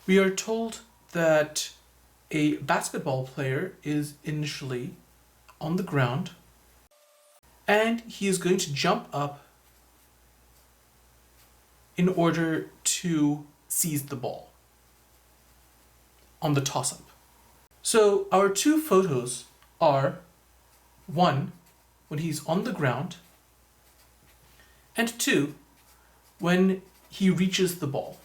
We are told that a basketball player is initially on the ground and he is going to jump up in order to seize the ball on the toss-up. So our two photos are one, when he's on the ground, and two, when he reaches the ball.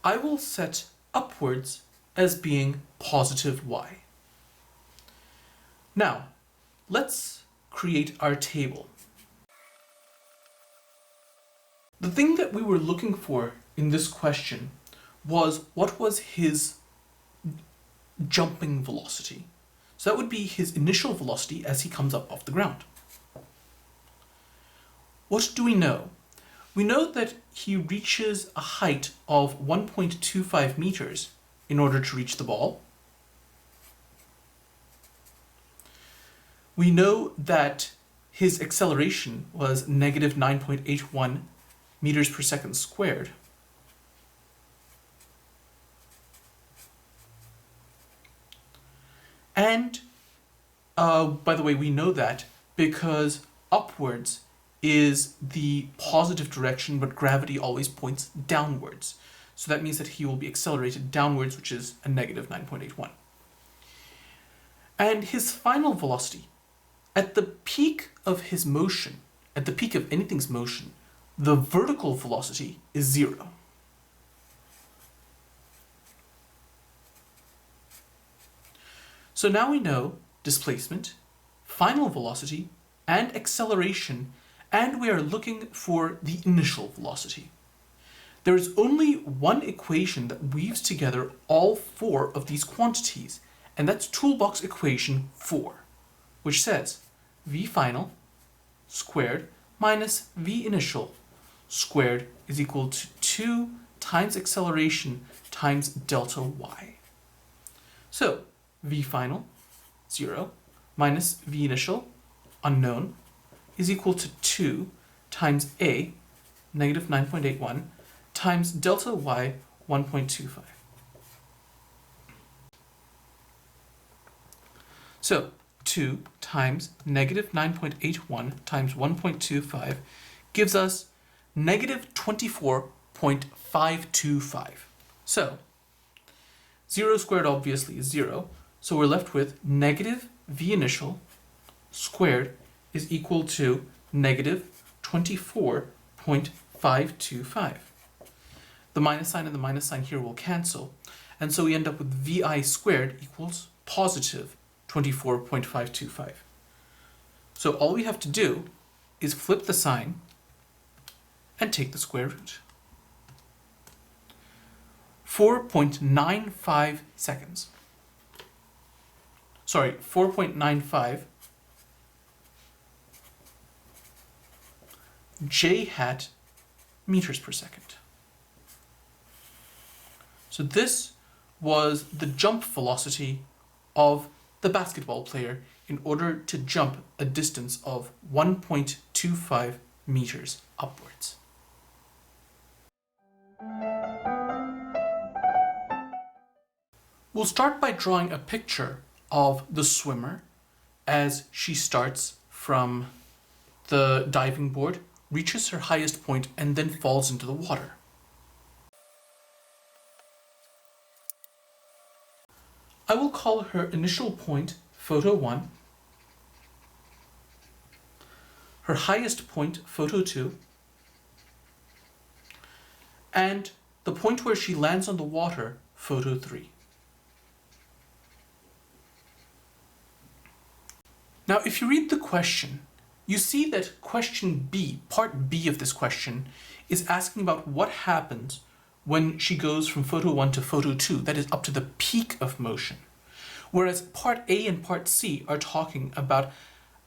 I will set upwards as being positive y. Now, let's create our table. The thing that we were looking for in this question was what was his jumping velocity. So that would be his initial velocity as he comes up off the ground. What do we know? We know that he reaches a height of 1.25 meters in order to reach the ball. We know that his acceleration was negative 9.81 meters per second squared. And by the way, we know that because upwards is the positive direction, but gravity always points downwards. So that means that he will be accelerated downwards, which is a negative 9.81. And his final velocity, at the peak of his motion, at the peak of anything's motion, the vertical velocity is 0. So now we know displacement, final velocity, and acceleration, and we are looking for the initial velocity. There is only one equation that weaves together all four of these quantities, and that's toolbox equation 4, which says v final squared minus v initial squared is equal to 2 times acceleration times delta y. So v final, 0, minus v initial, unknown, is equal to 2 times a, negative 9.81, times delta y, 1.25. So 2 times negative 9.81 times 1.25 gives us negative 24.525. So 0 squared obviously is 0, so we're left with negative v initial squared is equal to negative 24.525. The minus sign and the minus sign here will cancel, and so we end up with vi squared equals positive 24.525. So all we have to do is flip the sign and take the square root. 4.95 seconds. Sorry, 4.95 j hat meters per second. So this was the jump velocity of the basketball player in order to jump a distance of 1.25 meters upwards. We'll start by drawing a picture of the swimmer as she starts from the diving board, reaches her highest point, and then falls into the water. I will call her initial point photo 1, her highest point photo 2, and the point where she lands on the water photo 3. Now, if you read the question, you see that question B, part B of this question, is asking about what happens when she goes from photo 1 to photo 2, that is up to the peak of motion. Whereas part A and part C are talking about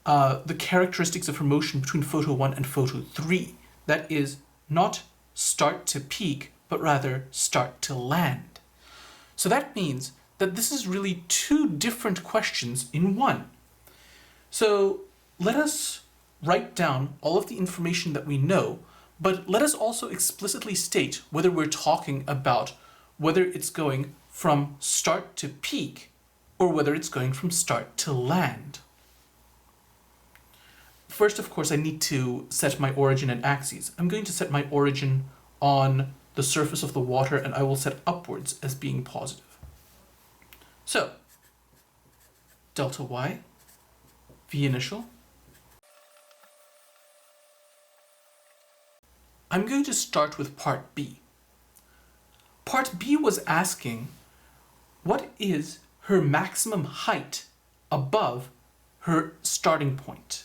the characteristics of her motion between photo 1 and photo 3. That is not start to peak, but rather start to land. So that means that this is really two different questions in one. So let us write down all of the information that we know But let us also explicitly state whether we're talking about whether it's going from start to peak or whether it's going from start to land. First, of course, I need to set my origin and axes. I'm going to set my origin on the surface of the water, and I will set upwards as being positive. So, delta y, v initial. I'm going to start with part B. Part B was asking, what is her maximum height above her starting point?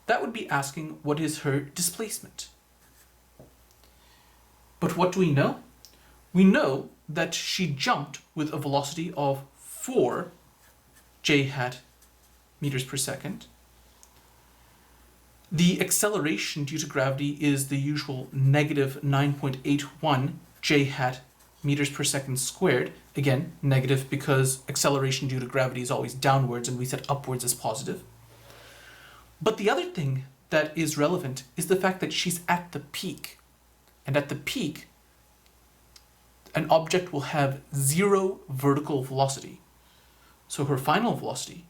That would be asking, what is her displacement? But what do we know? We know that she jumped with a velocity of 4 j hat meters per second. The acceleration due to gravity is the usual negative 9.81 j hat meters per second squared. Again, negative because acceleration due to gravity is always downwards and we set upwards as positive. But the other thing that is relevant is the fact that she's at the peak. And at the peak, an object will have 0 vertical velocity. So her final velocity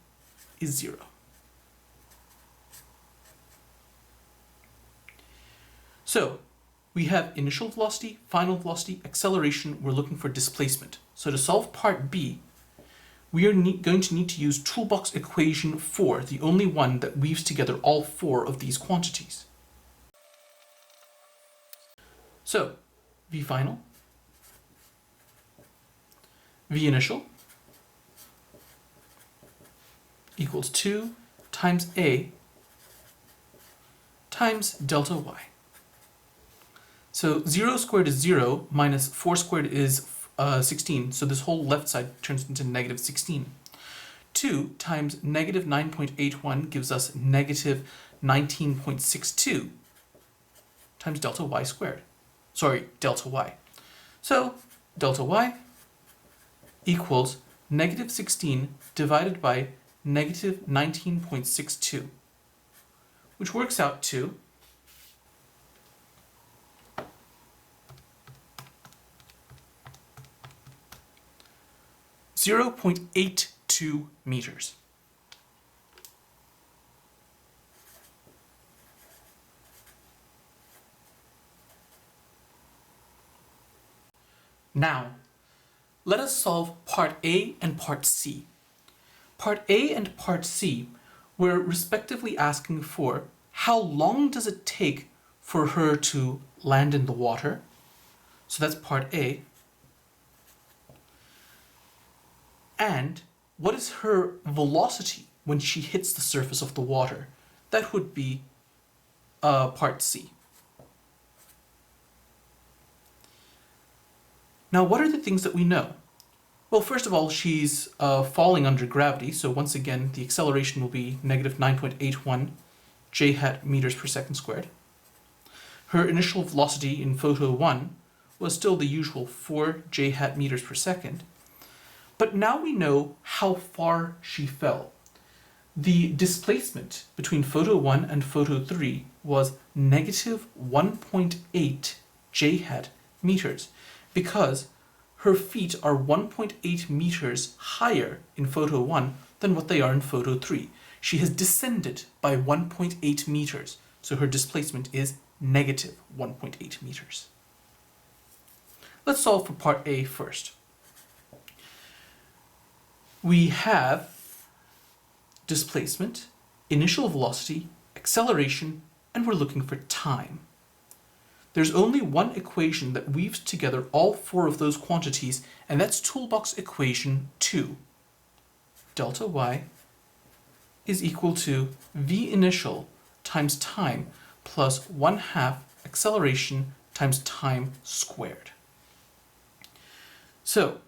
is 0. So we have initial velocity, final velocity, acceleration. We're looking for displacement. So to solve part B, we are going to need to use toolbox equation 4, the only one that weaves together all 4 of these quantities. So V final, V initial equals 2 times A times delta y. So 0 squared is 0 minus 4 squared is 16, so this whole left side turns into negative 16. 2 times negative 9.81 gives us negative 19.62 times delta y squared. Sorry, delta y. So delta y equals negative 16 divided by negative 19.62, which works out to 0.82 meters. Now, let us solve part A and part C. Part A and part C, we're respectively asking for how long does it take for her to land in the water? So that's part A. And what is her velocity when she hits the surface of the water? That would be part C. Now, what are the things that we know? Well, first of all, she's falling under gravity, so once again, the acceleration will be negative 9.81 j hat meters per second squared. Her initial velocity in photo 1 was still the usual 4 j hat meters per second. But now we know how far she fell. The displacement between photo 1 and photo 3 was negative 1.8 j hat meters because her feet are 1.8 meters higher in photo 1 than what they are in photo 3. She has descended by 1.8 meters, so her displacement is negative 1.8 meters. Let's solve for part A first. We have displacement, initial velocity, acceleration, and we're looking for time. There's only one equation that weaves together all 4 of those quantities, and that's toolbox equation 2. Delta y is equal to v initial times time plus 1/2 acceleration times time squared. So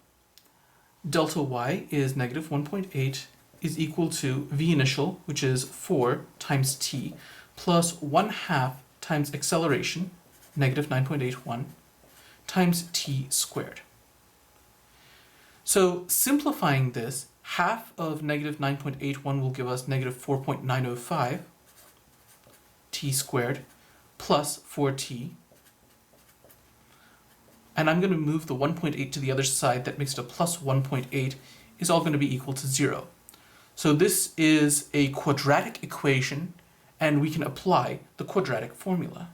delta y is negative 1.8 is equal to v initial, which is 4 times t, plus 1/2 times acceleration, negative 9.81, times t squared. So simplifying this, half of negative 9.81 will give us negative 4.905 t squared, plus 4t. And I'm going to move the 1.8 to the other side. That makes it a plus 1.8 is all going to be equal to 0. So this is a quadratic equation, and we can apply the quadratic formula.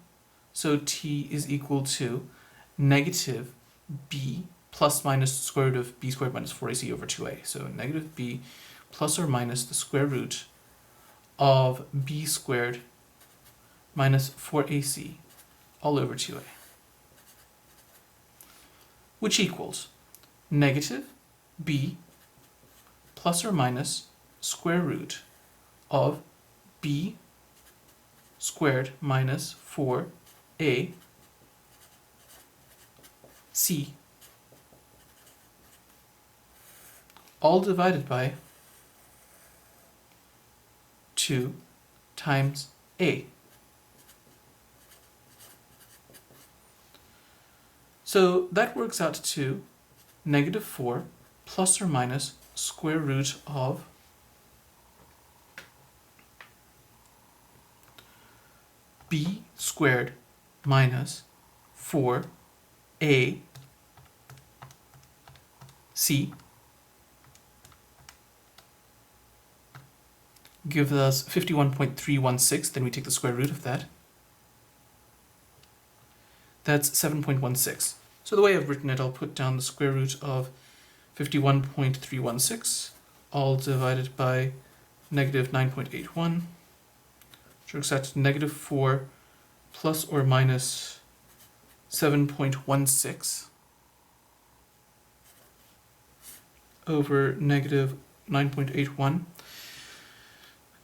So t is equal to negative b plus minus the square root of b squared minus 4ac over 2a. So negative b plus or minus the square root of b squared minus 4ac all over 2a, which equals negative b plus or minus square root of b squared minus 4ac all divided by 2 times a. So that works out to negative 4 plus or minus square root of b squared minus 4ac gives us 51.316, then we take the square root of that. That's 7.16. So the way I've written it, I'll put down the square root of 51.316, all divided by negative 9.81, which works out to negative 4 plus or minus 7.16 over negative 9.81.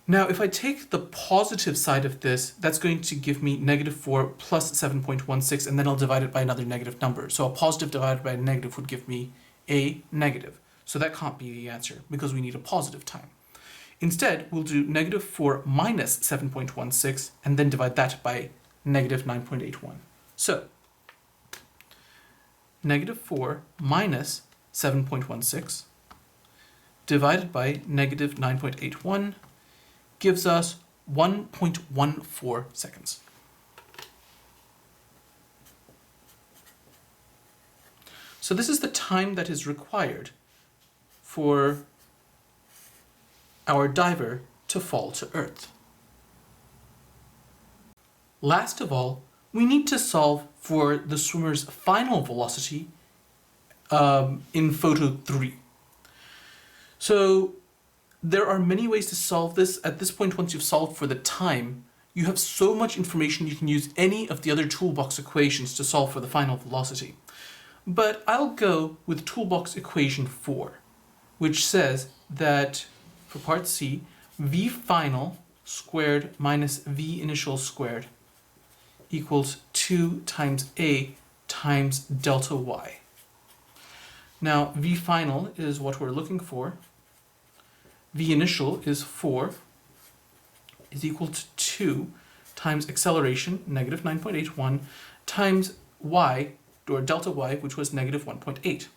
Now, if I take the positive side of this, that's going to give me negative 4 plus 7.16, and then I'll divide it by another negative number. So a positive divided by a negative would give me a negative. So that can't be the answer, because we need a positive time. Instead, we'll do negative 4 minus 7.16, and then divide that by negative 9.81. So, negative 4 minus 7.16 divided by negative 9.81 gives us 1.14 seconds. So this is the time that is required for our diver to fall to Earth. Last of all, we need to solve for the swimmer's final velocity in photo 3. So there are many ways to solve this. At this point, once you've solved for the time, you have so much information you can use any of the other toolbox equations to solve for the final velocity. But I'll go with toolbox equation 4, which says that for part C, v final squared minus v initial squared equals 2 times a times delta y. Now, v final is what we're looking for. V initial is 4 is equal to 2 times acceleration, negative 9.81, times y, or delta y, which was negative 1.8.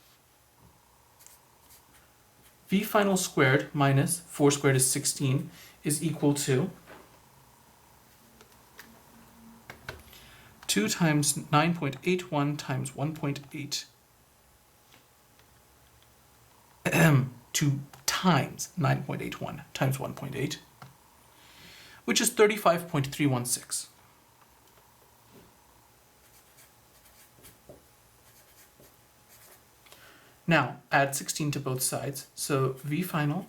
V final squared minus 4 squared is 16 is equal to 2 times 9.81 times 1.8 2 times 9.81 times 1.8, which is 35.316. Now, add 16 to both sides, so v final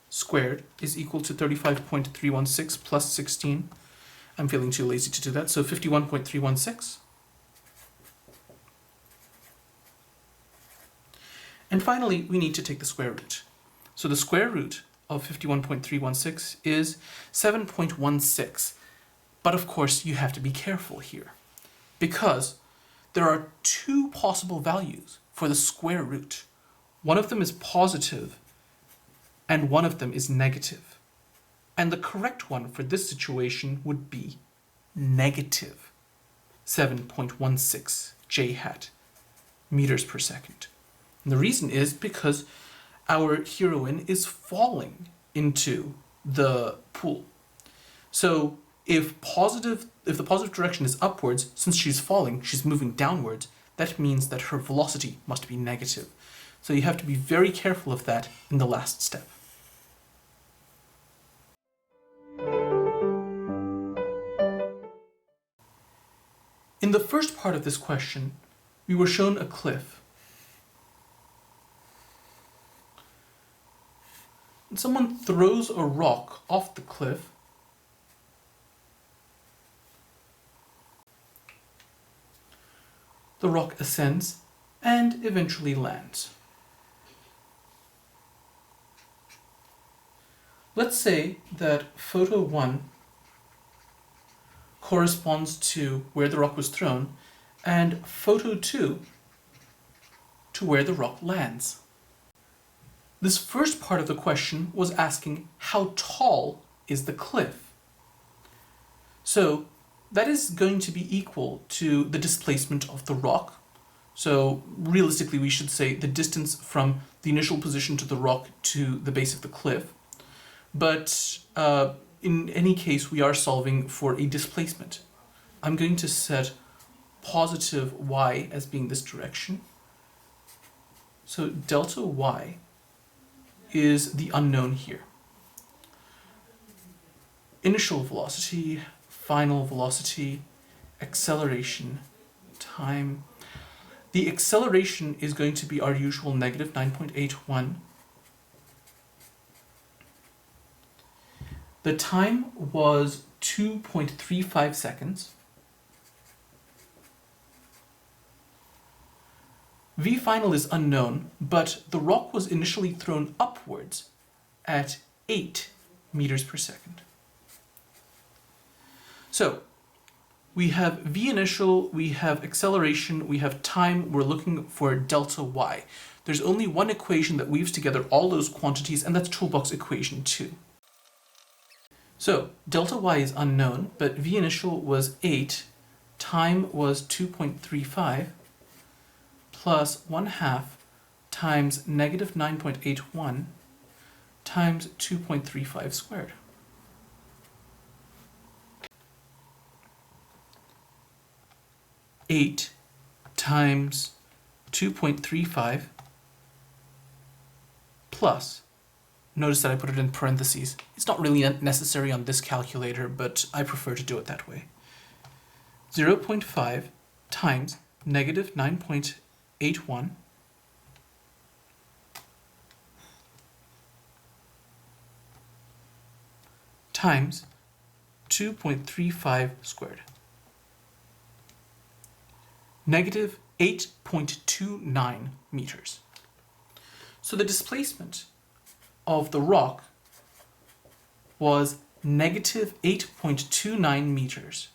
squared is equal to 35.316 plus 16. I'm feeling too lazy to do that, so 51.316. And finally, we need to take the square root. So the square root of 51.316 is 7.16. But of course, you have to be careful here, because there are two possible values for the square root. One of them is positive, and one of them is negative. And the correct one for this situation would be negative 7.16 j hat meters per second. And the reason is because our heroine is falling into the pool. So if the positive direction is upwards, since she's falling, she's moving downwards, that means that her velocity must be negative. So you have to be very careful of that in the last step. In the first part of this question, we were shown a cliff. And someone throws a rock off the cliff. The rock ascends and eventually lands. Let's say that photo 1 corresponds to where the rock was thrown and photo 2 to where the rock lands. This first part of the question was asking how tall is the cliff? So that is going to be equal to the displacement of the rock. So realistically, we should say the distance from the initial position to the rock to the base of the cliff. But in any case, we are solving for a displacement. I'm going to set positive y as being this direction. So delta y is the unknown here. Initial velocity, final velocity, acceleration, time. The acceleration is going to be our usual negative 9.81. The time was 2.35 seconds. V final is unknown, but the rock was initially thrown upwards at 8 meters per second. So we have V initial, we have acceleration, we have time, we're looking for delta y. There's only one equation that weaves together all those quantities, and that's toolbox equation 2. So delta y is unknown, but V initial was 8, time was 2.35, plus 1/2 times negative 9.81 times 2.35 squared. Eight times 2.35 plus, notice that I put it in parentheses. It's not really necessary on this calculator, but I prefer to do it that way. 0.5 times negative 9.81 times 2.35 squared. Negative 8.29 meters. So the displacement of the rock was negative 8.29 meters.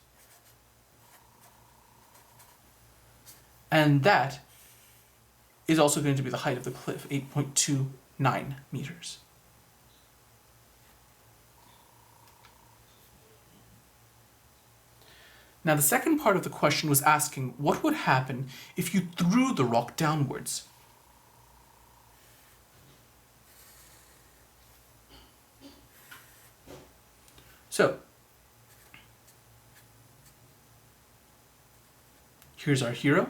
And that is also going to be the height of the cliff, 8.29 meters. Now the second part of the question was asking what would happen if you threw the rock downwards. So here's our hero.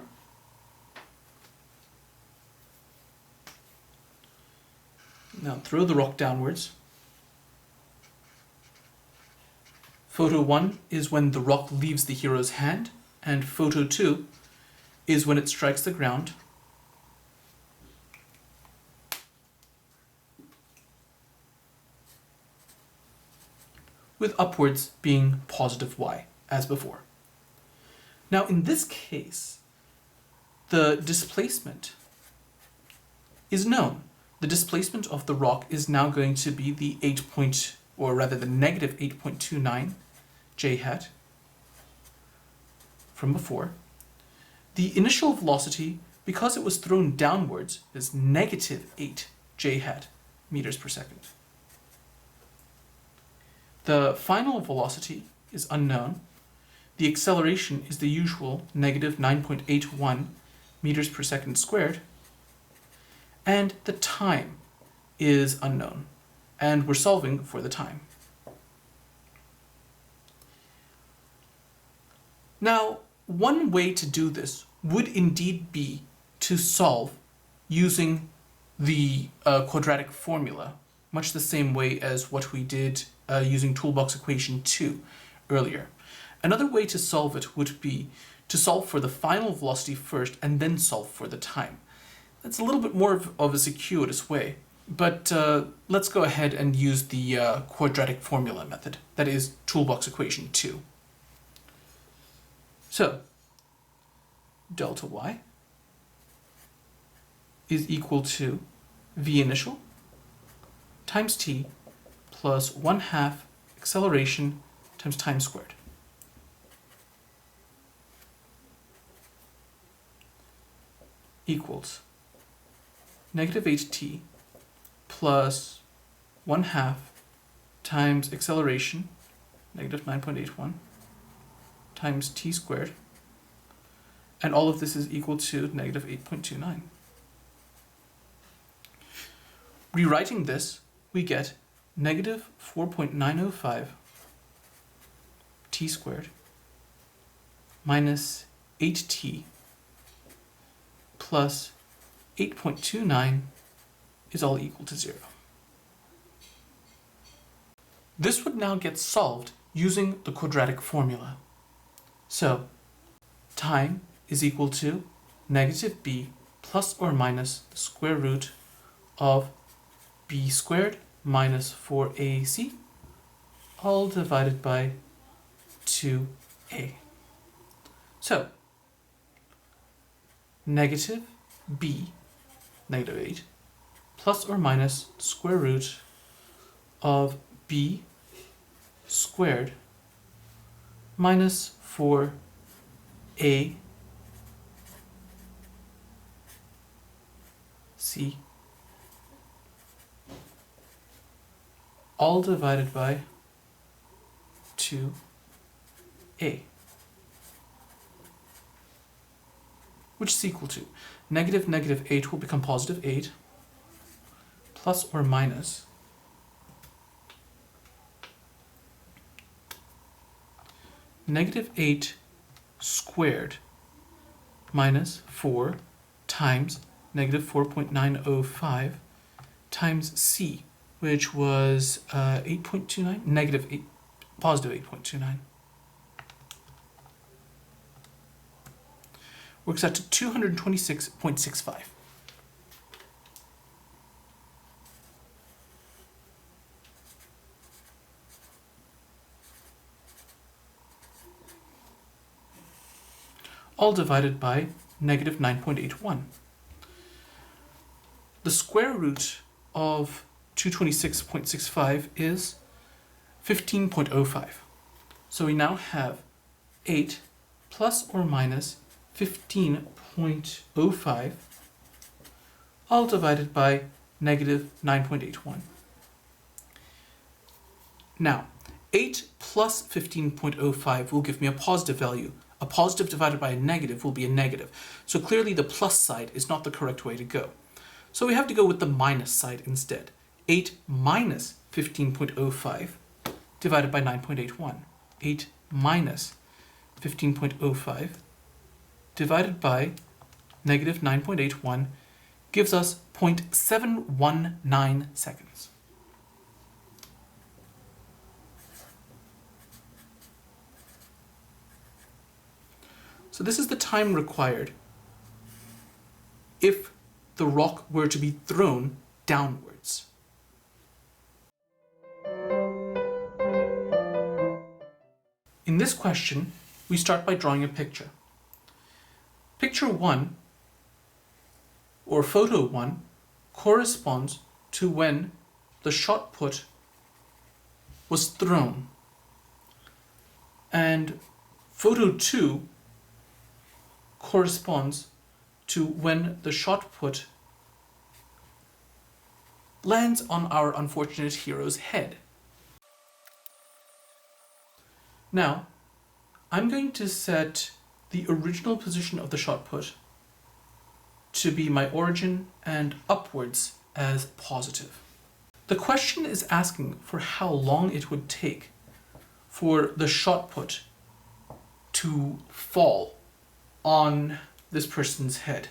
Now throw the rock downwards. Photo 1 is when the rock leaves the hero's hand, and photo 2 is when it strikes the ground. With upwards being positive y, as before. Now in this case, the displacement is known. The displacement of the rock is now going to be the negative 8.29 j hat from before. The initial velocity, because it was thrown downwards, is negative 8 j hat meters per second. The final velocity is unknown. The acceleration is the usual negative 9.81 meters per second squared. And the time is unknown. And we're solving for the time. Now, one way to do this would indeed be to solve using the quadratic formula, much the same way as what we did using toolbox equation 2 earlier. Another way to solve it would be to solve for the final velocity first and then solve for the time. That's a little bit more of a circuitous way, but let's go ahead and use the quadratic formula method, that is toolbox equation 2. So, delta y is equal to v initial times t plus 1/2 acceleration times time squared. Equals negative 8t plus 1/2 times acceleration, negative 9.81, times t squared, and all of this is equal to negative 8.29. Rewriting this, we get negative 4.905 t squared minus 8t plus 8.29 is all equal to 0. This would now get solved using the quadratic formula. So, time is equal to negative b plus or minus the square root of b squared minus 4ac, all divided by 2a. So, negative b, negative 8, plus or minus the square root of b squared minus 4a c, all divided by 2a, which is equal to negative 8 will become positive 8 plus or minus negative 8 squared minus 4 times negative 4.905 times c, which was 8.29, negative 8, positive 8.29. Works out to 226.65. All divided by negative 9.81. The square root of 226.65 is 15.05. So we now have 8 plus or minus 15.05, all divided by negative 9.81. Now, 8 plus 15.05 will give me a positive value. A positive divided by a negative will be a negative. So clearly the plus side is not the correct way to go. So we have to go with the minus side instead. 8 minus 15.05 divided by 9.81. 8 minus 15.05 divided by negative 9.81 gives us 0.719 seconds. So this is the time required if the rock were to be thrown downwards. In this question, we start by drawing a picture. Picture 1, or photo 1, corresponds to when the shot put was thrown. And photo 2 corresponds to when the shot put lands on our unfortunate hero's head. Now, I'm going to set the original position of the shot put to be my origin and upwards as positive. The question is asking for how long it would take for the shot put to fall on this person's head.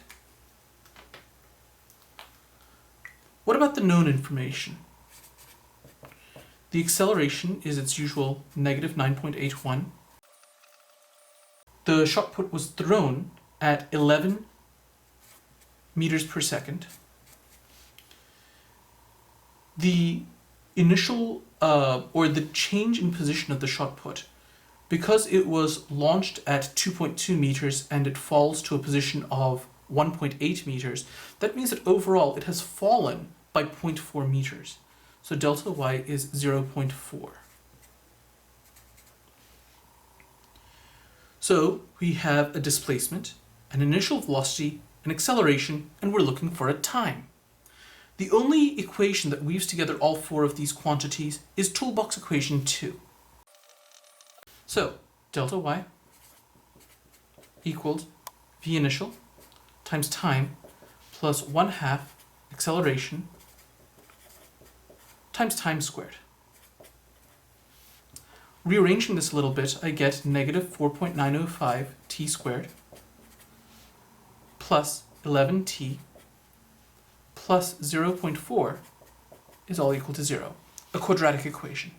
What about the known information? The acceleration is its usual negative 9.81. The shot put was thrown at 11 meters per second. The initial, or the change in position of the shot put, because it was launched at 2.2 meters and it falls to a position of 1.8 meters, that means that overall it has fallen by 0.4 meters. So delta y is 0.4. So we have a displacement, an initial velocity, an acceleration, and we're looking for a time. The only equation that weaves together all four of these quantities is toolbox equation 2. So delta y equals v initial times time plus 1/2 acceleration times time squared. Rearranging this a little bit, I get negative 4.905 t squared plus 11t plus 0.4 is all equal to 0. A quadratic equation.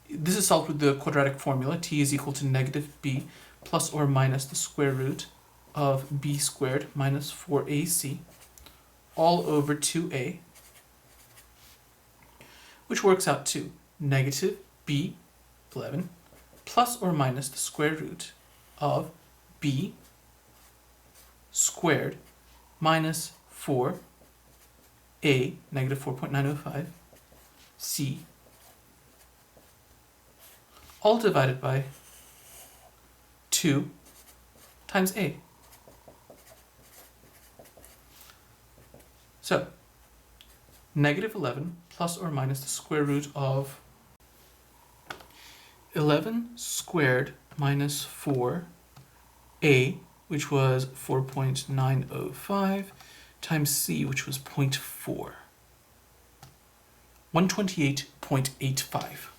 This is solved with the quadratic formula. T is equal to negative b plus or minus the square root of b squared minus 4ac all over 2a, which works out to negative b, 11, plus or minus the square root of b squared minus 4a, negative 4.905, c, all divided by 2 times a. So, negative 11 plus or minus the square root of 11 squared minus 4a, which was 4.905, times c, which was 0.4. 128.85.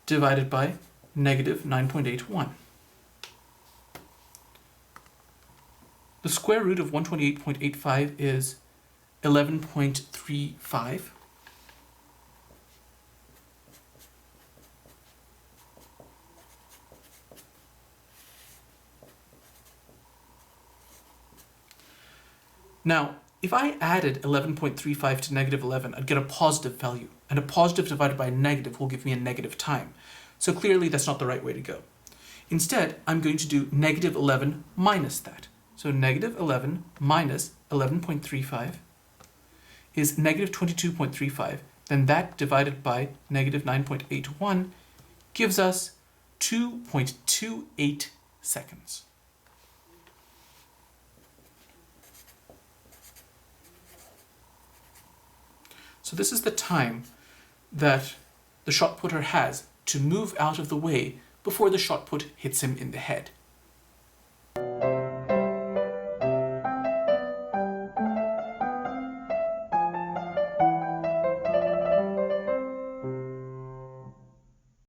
Divided by negative 9.81. The square root of 128.85 is 11.35. Now, if I added 11.35 to negative 11, I'd get a positive value, and a positive divided by a negative will give me a negative time. So clearly that's not the right way to go. Instead, I'm going to do negative 11 minus that. So negative 11 minus 11.35 is negative 22.35. Then that divided by negative 9.81 gives us 2.28 seconds. So this is the time that the shot putter has to move out of the way before the shot put hits him in the head.